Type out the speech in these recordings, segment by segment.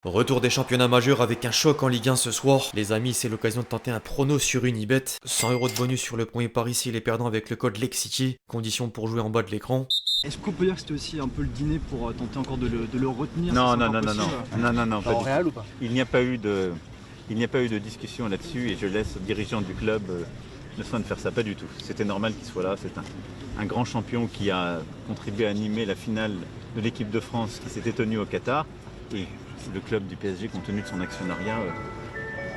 Retour des championnats majeurs avec un choc en Ligue 1 ce soir. Les amis, c'est l'occasion de tenter un prono sur Unibet. 100 € de bonus sur le premier pari s'il est perdant avec le code LEXCITY. Condition pour jouer en bas de l'écran. Est-ce qu'on peut dire que c'était aussi un peu le dîner pour tenter encore de le retenir? Non, pas du tout. Real ou pas? Il n'y a pas eu de discussion là-dessus et je laisse aux dirigeants du club le soin de faire ça, pas du tout. C'était normal qu'il soit là, c'est un grand champion qui a contribué à animer la finale de l'équipe de France qui s'était tenue au Qatar. Et le club du PSG, compte tenu de son actionnariat,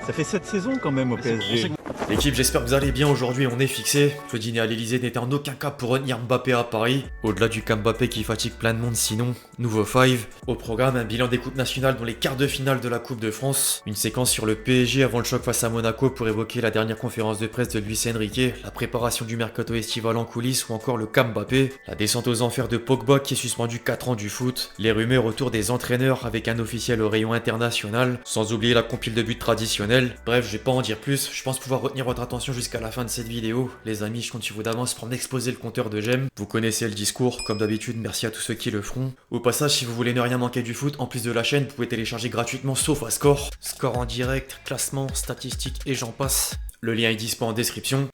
ça fait 7 saisons quand même au PSG. L'équipe, j'espère que vous allez bien. Aujourd'hui, on est fixé. Le dîner à l'Elysée n'était en aucun cas pour retenir Mbappé à Paris. Au-delà du cas Mbappé qui fatigue plein de monde, sinon, nouveau 5. Au programme, un bilan des coupes nationales dont les quarts de finale de la Coupe de France. Une séquence sur le PSG avant le choc face à Monaco pour évoquer la dernière conférence de presse de Luis Enrique, la préparation du mercato estival en coulisses ou encore le cas Mbappé, la descente aux enfers de Pogba qui est suspendu 4 ans du foot, les rumeurs autour des entraîneurs avec un officiel au rayon international, sans oublier la compile de buts traditionnelle. Bref, je vais pas en dire plus, je pense pouvoir retenir votre attention jusqu'à la fin de cette vidéo. Les amis, je compte sur vous d'avance pour m'exploser le compteur de j'aime. Vous connaissez le discours, comme d'habitude, merci à tous ceux qui le feront. Au passage, si vous voulez ne rien manquer du foot, en plus de la chaîne, vous pouvez télécharger gratuitement SofaScore. Score en direct, classement, statistiques et j'en passe. Le lien est dispo en description.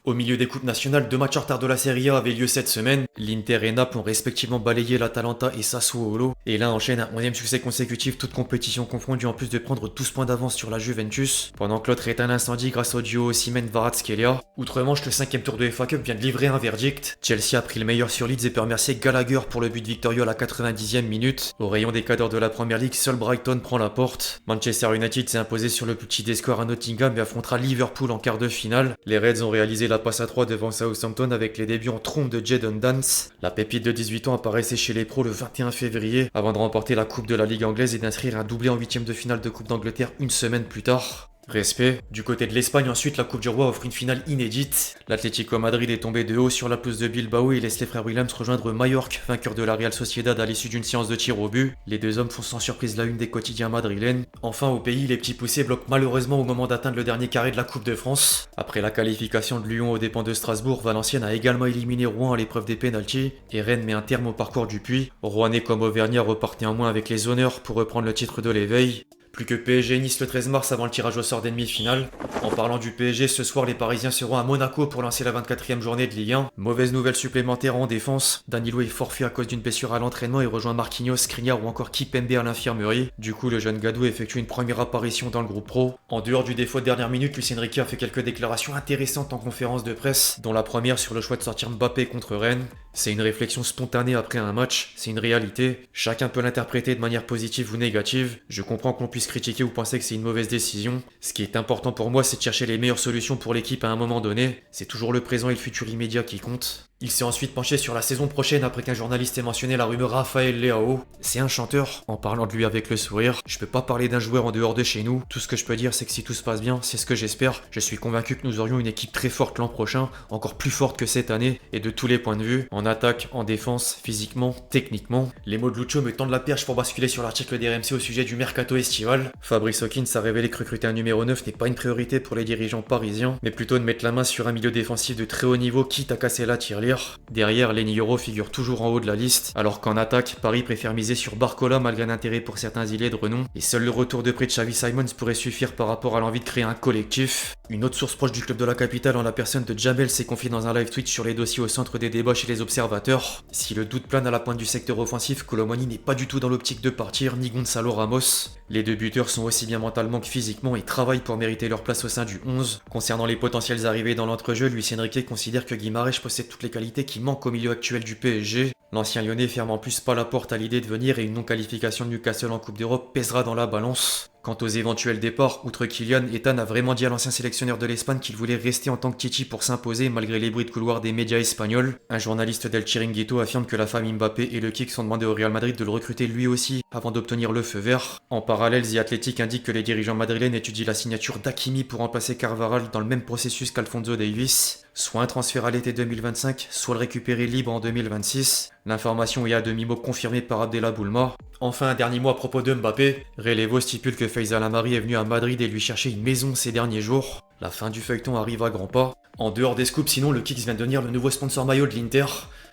Au milieu des coupes nationales, 2 matchs en retard de la Serie A avaient lieu cette semaine. L'Inter et Naples ont respectivement balayé l'Atalanta et Sassuolo. Et l'un enchaîne un 11e succès consécutif, toutes compétitions confondues, en plus de prendre 12 points d'avance sur la Juventus. Pendant que l'autre éteint l'incendie grâce au duo Osimhen-Kvaratskhelia. Outre-Manche, le 5e tour de FA Cup vient de livrer un verdict. Chelsea a pris le meilleur sur Leeds et peut remercier Gallagher pour le but victorieux à la 90e minute. Au rayon des cadors de la Première Ligue, seul Brighton prend la porte. Manchester United s'est imposé sur le plus petit des scores à Nottingham et affrontera Liverpool en quart de finale. Les Reds ont réalisé la passe à 3 devant Southampton avec les débuts en trompe de Jadon Dance. La pépite de 18 ans apparaissait chez les pros le 21 février avant de remporter la Coupe de la Ligue anglaise et d'inscrire un doublé en 8e de finale de Coupe d'Angleterre une semaine plus tard. Respect. Du côté de l'Espagne, ensuite, la Coupe du Roi offre une finale inédite. L'Atlético Madrid est tombé de haut sur la pelouse de Bilbao et laisse les frères Williams rejoindre Mallorca, vainqueur de la Real Sociedad à l'issue d'une séance de tir au but. Les deux hommes font sans surprise la une des quotidiens madrilènes. Enfin, au pays, les petits poussés bloquent malheureusement au moment d'atteindre le dernier carré de la Coupe de France. Après la qualification de Lyon aux dépens de Strasbourg, Valenciennes a également éliminé Rouen à l'épreuve des pénaltys et Rennes met un terme au parcours du Puy. Rouennais comme Auvergnat repartent néanmoins avec les honneurs pour reprendre le titre de l'éveil. Plus que PSG Nice le 13 mars avant le tirage au sort des demi-finales. En parlant du PSG, ce soir les Parisiens seront à Monaco pour lancer la 24e journée de Ligue 1. Mauvaise nouvelle supplémentaire en défense. Danilo est forfait à cause d'une blessure à l'entraînement et rejoint Marquinhos, Skriniar ou encore Kipembe à l'infirmerie. Du coup, le jeune Gadou effectue une première apparition dans le groupe pro. En dehors du défaut de dernière minute, Luis Enrique a fait quelques déclarations intéressantes en conférence de presse, dont la première sur le choix de sortir Mbappé contre Rennes. C'est une réflexion spontanée après un match, c'est une réalité. Chacun peut l'interpréter de manière positive ou négative. Je comprends qu'on puisse critiquer ou penser que c'est une mauvaise décision. Ce qui est important pour moi, c'est de chercher les meilleures solutions pour l'équipe à un moment donné. C'est toujours le présent et le futur immédiat qui comptent. Il s'est ensuite penché sur la saison prochaine après qu'un journaliste ait mentionné la rumeur Raphaël Leao. C'est un chanteur, en parlant de lui avec le sourire. Je peux pas parler d'un joueur en dehors de chez nous. Tout ce que je peux dire, c'est que si tout se passe bien, c'est ce que j'espère. Je suis convaincu que nous aurions une équipe très forte l'an prochain, encore plus forte que cette année, et de tous les points de vue. En attaque, en défense, physiquement, techniquement. Les mots de Lucho me tendent la perche pour basculer sur l'article d'RMC au sujet du mercato estival. Fabrice Hawkins a révélé que recruter un numéro 9 n'est pas une priorité pour les dirigeants parisiens, mais plutôt de mettre la main sur un milieu défensif de très haut niveau, quitte à casser la tirelire. Derrière, Lenny Yoro figure toujours en haut de la liste, alors qu'en attaque, Paris préfère miser sur Barcola malgré un intérêt pour certains îlets de renom, et seul le retour de prix de Xavi Simons pourrait suffire par rapport à l'envie de créer un collectif. Une autre source proche du club de la capitale en la personne de Jamel s'est confiée dans un live Twitch sur les dossiers au centre des débats chez les observateurs. Si le doute plane à la pointe du secteur offensif, Colomani n'est pas du tout dans l'optique de partir, ni Gonzalo Ramos. Les deux buteurs sont aussi bien mentalement que physiquement et travaillent pour mériter leur place au sein du 11. Concernant les potentielles arrivées dans l'entrejeu, Luis Enrique considère que Guimarães possède toutes les qualités qui manquent au milieu actuel du PSG. L'ancien Lyonnais ferme en plus pas la porte à l'idée de venir et une non-qualification de Newcastle en Coupe d'Europe pèsera dans la balance. Quant aux éventuels départs, outre Kylian, Ethan a vraiment dit à l'ancien sélectionneur de l'Espagne qu'il voulait rester en tant que Titi pour s'imposer malgré les bruits de couloir des médias espagnols. Un journaliste d'El Chiringuito affirme que la famille Mbappé et le Kick sont demandés au Real Madrid de le recruter lui aussi avant d'obtenir le feu vert. En parallèle, The Athletic indique que les dirigeants madrilènes étudient la signature d'Hakimi pour remplacer Carvajal dans le même processus qu'Alphonso Davies. Soit un transfert à l'été 2025, soit le récupérer libre en 2026. L'information est à demi-mot confirmée par Abdella Boulma. Enfin, un dernier mot à propos de Mbappé. Relevo stipule que Faisal Amari est venu à Madrid et lui chercher une maison ces derniers jours. La fin du feuilleton arrive à grands pas. En dehors des scoops, sinon, le Kicks vient de devenir le nouveau sponsor maillot de l'Inter.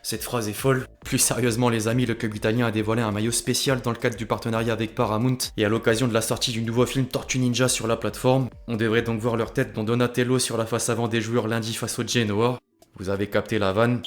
Cette phrase est folle. Plus sérieusement les amis, le club italien a dévoilé un maillot spécial dans le cadre du partenariat avec Paramount et à l'occasion de la sortie du nouveau film Tortue Ninja sur la plateforme. On devrait donc voir leur tête dont Donatello sur la face avant des joueurs lundi face au Genoa. Vous avez capté la vanne.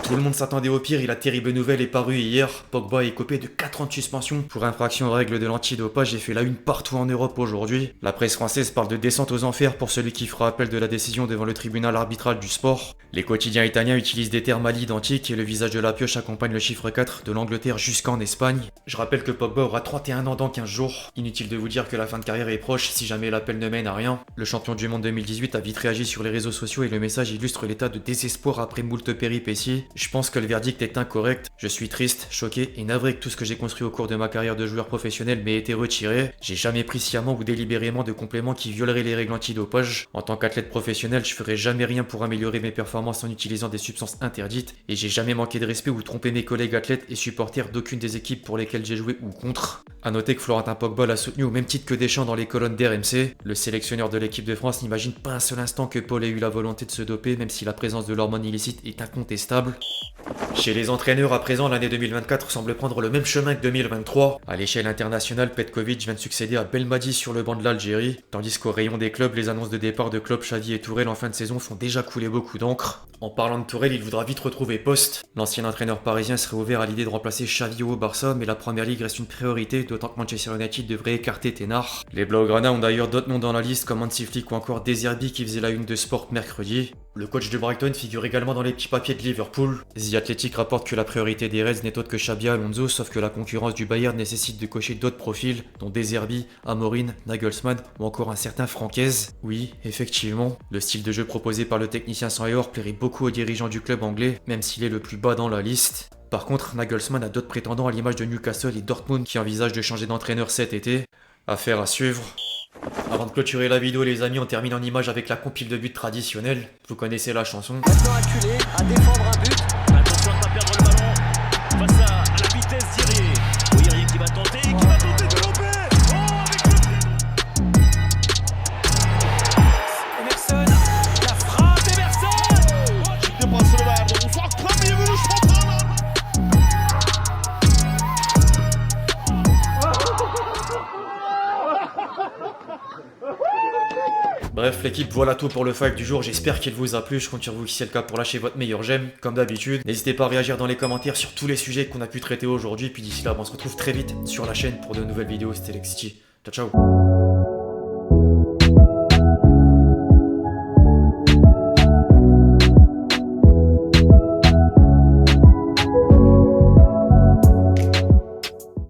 Tout le monde s'attendait au pire et la terrible nouvelle est parue hier. Pogba est copé de 4 ans de suspension pour infraction aux règles de l'antidopage et fait la une partout en Europe aujourd'hui. La presse française parle de descente aux enfers pour celui qui fera appel de la décision devant le tribunal arbitral du sport. Les quotidiens italiens utilisent des termes à l'identique et le visage de la pioche accompagne le chiffre 4 de l'Angleterre jusqu'en Espagne. Je rappelle que Pogba aura 31 ans dans 15 jours. Inutile de vous dire que la fin de carrière est proche si jamais l'appel ne mène à rien. Le champion du monde 2018 a vite réagi sur les réseaux sociaux et le message illustre l'état de désespoir après moult péripéties. Je pense que le verdict est incorrect. Je suis triste, choqué et navré que tout ce que j'ai construit au cours de ma carrière de joueur professionnel m'ait été retiré. J'ai jamais pris sciemment ou délibérément de compléments qui violeraient les règles antidopage. En tant qu'athlète professionnel, je ferai jamais rien pour améliorer mes performances en utilisant des substances interdites et j'ai jamais manqué de respect ou trompé mes collègues athlètes et supporters d'aucune des équipes pour lesquelles j'ai joué ou contre. A noter que Florentin Pogba l'a soutenu au même titre que Deschamps dans les colonnes d'RMC. Le sélectionneur de l'équipe de France n'imagine pas un seul instant que Paul ait eu la volonté de se doper, même si la présence de l'hormone illicite est incontestable. Chez les entraîneurs à présent, l'année 2024 semble prendre le même chemin que 2023. À l'échelle internationale, Petkovic vient de succéder à Belmadi sur le banc de l'Algérie, tandis qu'au rayon des clubs, les annonces de départ de Klopp, Xavi et Tourelle en fin de saison font déjà couler beaucoup d'encre. En parlant de Tourelle, il voudra vite retrouver poste. L'ancien entraîneur parisien serait ouvert à l'idée de remplacer Xavi au Barça, mais la Première Ligue reste une priorité, d'autant que Manchester United devrait écarter Ténard. Les Blaugrana ont d'ailleurs d'autres noms dans la liste comme Hansi Flick ou encore Deserbi qui faisait la une de Sport mercredi. Le coach de Brighton figure également dans les petits papiers de Liverpool. The Athletic rapporte que la priorité des Reds n'est autre que Xabi Alonso, sauf que la concurrence du Bayern nécessite de cocher d'autres profils, dont Deserbi, Amorin, Nagelsmann ou encore un certain Francaise. Oui, effectivement, le style de jeu proposé par le technicien sans Eor plairait beaucoup aux dirigeants du club anglais, même s'il est le plus bas dans la liste. Par contre, Nagelsmann a d'autres prétendants à l'image de Newcastle et Dortmund qui envisagent de changer d'entraîneur cet été. Affaire à suivre. Avant de clôturer la vidéo les amis, on termine en image avec la compile de buts traditionnelle. Vous connaissez la chanson. Maintenant acculé à défendre un but. Attention à ne pas perdre le ballon face à la vitesse d'Irier. Irier qui va tenter de louper. Oh, avec le pied. Emerson, la frappe d'Emerson. Şimdi pasını verdi. Uzaktan bir vuruş toparlandı. Bref l'équipe, voilà tout pour le fight du jour, j'espère qu'il vous a plu, je compte sur vous si c'est le cas pour lâcher votre meilleur j'aime, comme d'habitude. N'hésitez pas à réagir dans les commentaires sur tous les sujets qu'on a pu traiter aujourd'hui, puis d'ici là on se retrouve très vite sur la chaîne pour de nouvelles vidéos, c'était Lexity. Ciao ciao.